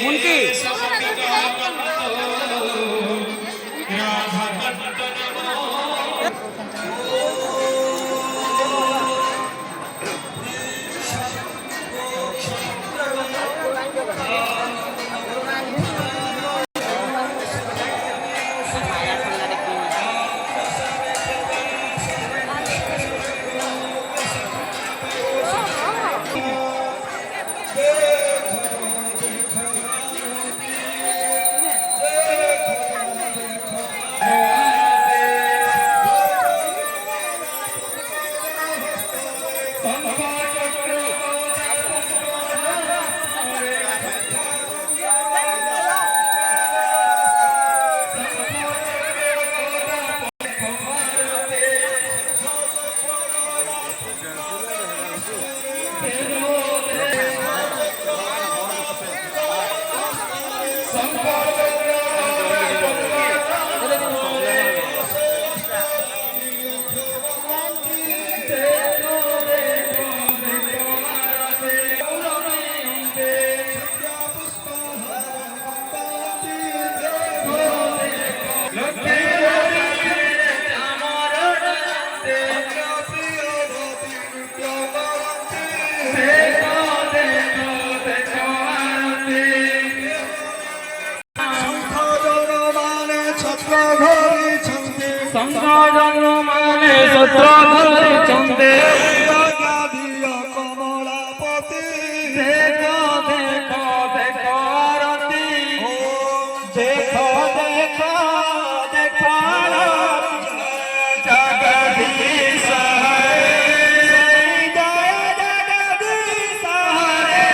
उनकी संगाजन्माने सत्र धरिछन्ते कमलापति देखो देखो देखो आरती देखो देखो देखो जगदीश हरे जय जगदीश हरे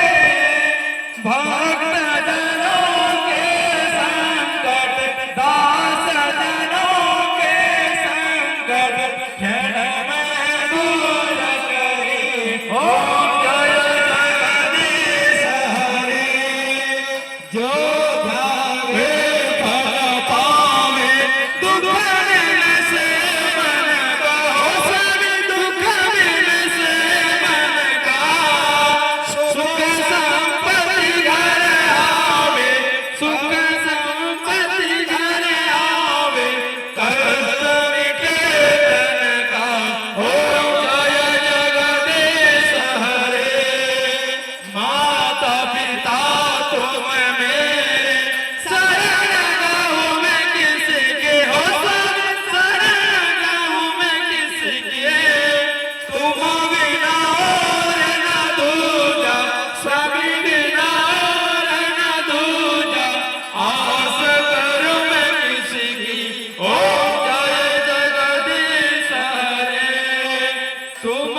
भक्त जनों के संकट दास जनों के संकट क्षण में दूर करे ओम जय जगदीश हरे जो भावे फल पावे दुख मिल से मन का सभी दुख मिल से मन का सुख संपत्ति घर आवे सुख संपत्ति घर आवे कष्ट निकेतन का ओम जय जगदीश हरे माता पिता तुम मेरे शरण गाऊं मैं किसके हो सब शरण गाऊं मैं किसके तुम बिना और न दूजा सभी बिना और न दूजा आस करूं मैं किसकी ओम जय जगदीश हरे तुम